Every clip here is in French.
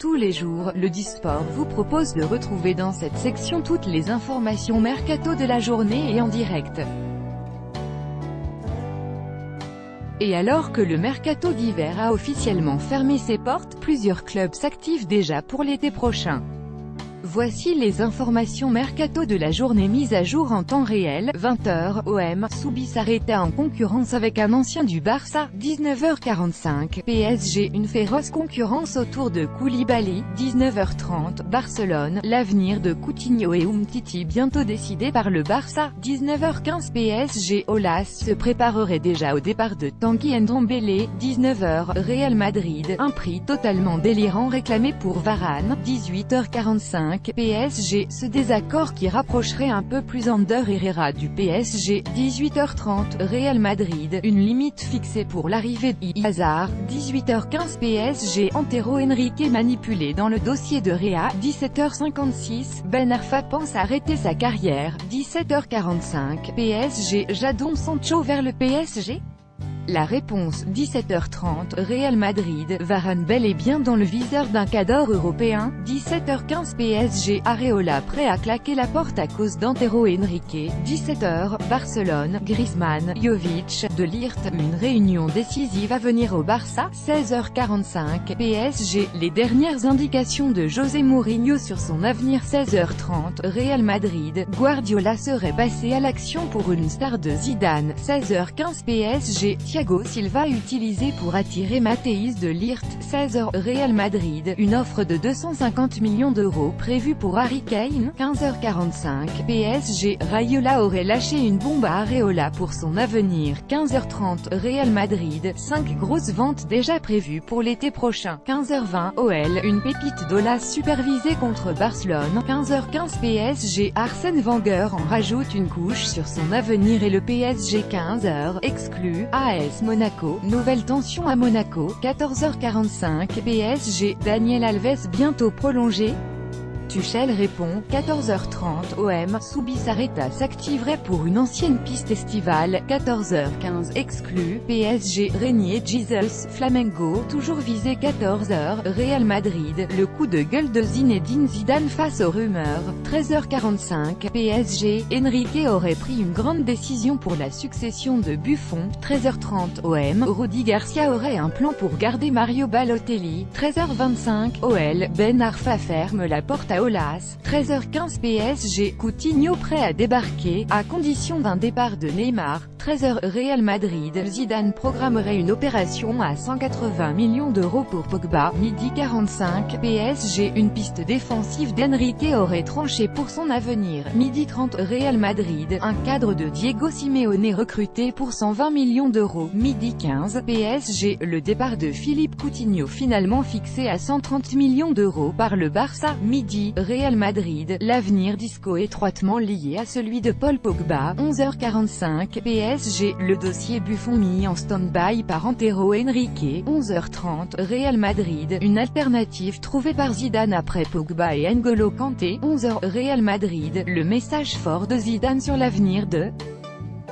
Tous les jours, le Disport vous propose de retrouver dans cette section toutes les informations mercato de la journée et en direct. Et alors que le mercato d'hiver a officiellement fermé ses portes, plusieurs clubs s'activent déjà pour l'été prochain. Voici les informations mercato de la journée mises à jour en temps réel. 20h, OM, Zubizarreta en concurrence avec un ancien du Barça. 19h45, PSG, une féroce concurrence autour de Koulibaly. 19h30, Barcelone, l'avenir de Coutinho et Umtiti bientôt décidé par le Barça. 19h15, PSG, Aulas se préparerait déjà au départ de Tanguy Ndombele. 19h, Real Madrid, un prix totalement délirant réclamé pour Varane. 18h45, PSG, ce désaccord qui rapprocherait un peu plus Ander Herrera du PSG. 18h30, Real Madrid, une limite fixée pour l'arrivée de Hazard. 18h15, PSG, Antero Henrique manipulé dans le dossier de Réa. 17h56, Ben Arfa pense arrêter sa carrière. 17h45, PSG, Jadon Sancho vers le PSG? La réponse, 17h30, Real Madrid, Varane bel et bien dans le viseur d'un cadre européen. 17h15, PSG, Areola prêt à claquer la porte à cause d'Antero Henrique. 17h, Barcelone, Griezmann, Jovic, De Ligt, une réunion décisive à venir au Barça. 16h45, PSG, les dernières indications de José Mourinho sur son avenir. 16h30, Real Madrid, Guardiola serait passé à l'action pour une star de Zidane. 16h15, PSG, Thiago Silva utilisé pour attirer Matthijs de Ligt. 16h, Real Madrid, une offre de 250 millions d'euros prévue pour Harry Kane. 15h45, PSG, Raiola aurait lâché une bombe à Areola pour son avenir. 15h30, Real Madrid, 5 grosses ventes déjà prévues pour l'été prochain. 15h20, OL, une pépite d'Aulas supervisée contre Barcelone. 15h15, PSG, Arsène Wenger en rajoute une couche sur son avenir et le PSG. 15h, exclu, AS Monaco, nouvelle tension à Monaco. 14h45, PSG, Daniel Alves bientôt prolongé. Tuchel répond. 14h30, OM, Zubizarreta s'activerait pour une ancienne piste estivale. 14h15, exclu, PSG, Régnier Jesus, Flamengo, toujours visé. 14h, Real Madrid, le coup de gueule de Zinedine Zidane face aux rumeurs. 13h45, PSG, Henrique aurait pris une grande décision pour la succession de Buffon. 13h30, OM, Rudy Garcia aurait un plan pour garder Mario Balotelli. 13h25, OL, Ben Arfa ferme la porte à Aulas. 13h15, PSG, Coutinho prêt à débarquer, à condition d'un départ de Neymar. 13h, Real Madrid, Zidane programmerait une opération à 180 millions d'euros pour Pogba. Midi 45, PSG, une piste défensive d'Henrique aurait tranché pour son avenir. Midi 30, Real Madrid, un cadre de Diego Simeone recruté pour 120 millions d'euros. Midi 15, PSG, le départ de Philippe Coutinho finalement fixé à 130 millions d'euros par le Barça. Midi, Real Madrid, l'avenir d'Isco étroitement lié à celui de Paul Pogba. 11h45, PSG, le dossier Buffon mis en stand-by par Antero Henrique. 11h30, Real Madrid, une alternative trouvée par Zidane après Pogba et N'Golo Kanté. 11h, Real Madrid, le message fort de Zidane sur l'avenir de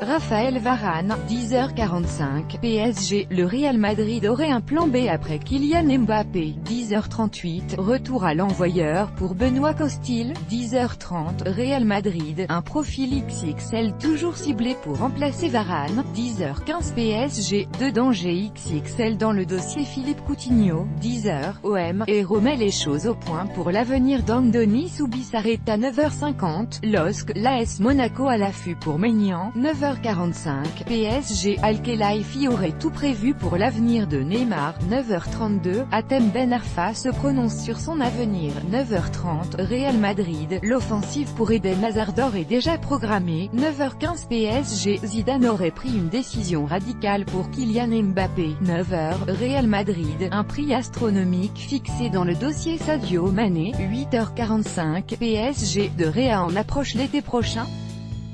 Raphaël Varane. 10h45, PSG, le Real Madrid aurait un plan B après Kylian Mbappé. 10h38, retour à l'envoyeur pour Benoît Costil. 10h30, Real Madrid, un profil XXL toujours ciblé pour remplacer Varane. 10h15, PSG, de danger XXL dans le dossier Philippe Coutinho. 10h, OM, et remet les choses au point pour l'avenir d'Andoni Zubizarreta. 9h50, LOSC, l'AS Monaco à l'affût pour Maignan. 9h45, PSG, Al-Khelaifi aurait tout prévu pour l'avenir de Neymar. 9h32, Hatem Ben Arfa se prononce sur son avenir. 9h30, Real Madrid, l'offensive pour Eden Hazard est déjà programmée. 9h15, PSG, Zidane aurait pris une décision radicale pour Kylian Mbappé. 9h, Real Madrid, un prix astronomique fixé dans le dossier Sadio Mané. 8h45, PSG, de Réa en approche l'été prochain.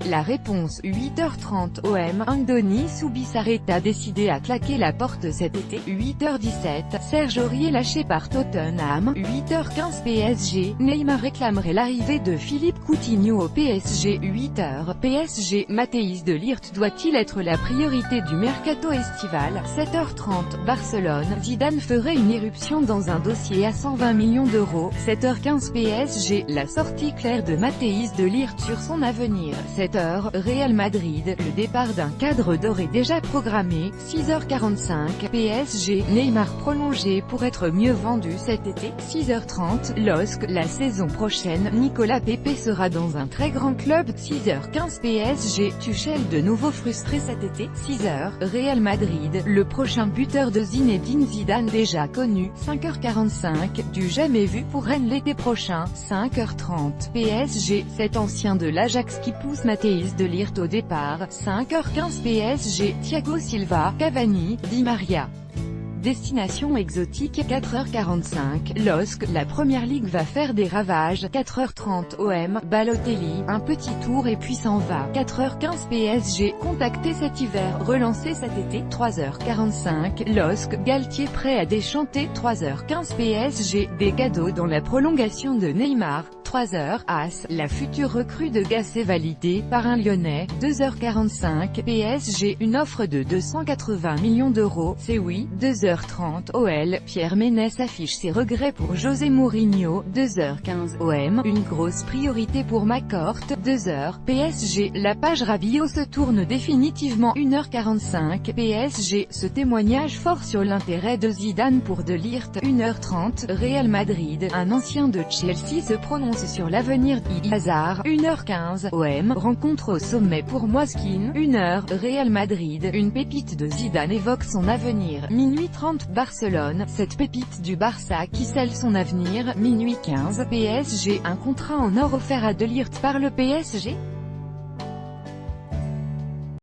La réponse 8h30 OM. Andoni Subisarreta décidé à claquer la porte cet été. 8h17 Serge Aurier lâché par Tottenham. 8h15 PSG. Neymar réclamerait l'arrivée de Philippe Coutinho au PSG. 8h PSG. Matthijs de Ligt doit-il être la priorité du mercato estival? 7h30 Barcelone. Zidane ferait une irruption dans un dossier à 120 millions d'euros. 7h15 PSG. La sortie claire de Matthijs de Ligt sur son avenir. 7h Real Madrid. Le départ d'un cadre d'or est déjà programmé. 6h45 PSG. Neymar prolongé pour être mieux vendu cet été. 6h30 LOSC. La saison prochaine, Nicolas Pepe sera dans un très grand club. 6h15 PSG. Tuchel de nouveau frustré cet été. 6h Real Madrid. Le prochain buteur de Zinedine Zidane déjà connu. 5h45 Du jamais vu pour Rennes l'été prochain. 5h30 PSG. Cet ancien de l'Ajax qui pousse Matthijs de Ligt au départ. 5h15 PSG. Thiago Silva, Cavani, Di Maria. Destination exotique. 4h45 LOSC. La première ligue va faire des ravages. 4h30 OM. Balotelli. Un petit tour et puis s'en va. 4h15 PSG. Contacté cet hiver, relancé cet été. 3h45 LOSC. Galtier prêt à déchanter. 3h15 PSG. Des cadeaux dans la prolongation de Neymar. 3h AS. La future recrue de Gasset validée par un Lyonnais. 2h45 PSG. Une offre de 280 millions d'euros. C'est oui. 2h30 OL. Pierre Ménès affiche ses regrets pour José Mourinho. 2h15 OM. Une grosse priorité pour McCourt. 2h PSG. La page Rabiot se tourne définitivement. 1h45 PSG. Ce témoignage fort sur l'intérêt de Zidane pour de Ligt. 1h30 Real Madrid. Un ancien de Chelsea se prononce sur l'avenir d'Eden Hazard. 1h15 OM. Rencontre au sommet pour Moiskin. 1h Real Madrid. Une pépite de Zidane évoque son avenir. Minuit 30 Barcelone. Cette pépite du Barça qui scelle son avenir. Minuit 15 PSG. Un contrat en or offert à De Ligt par le PSG.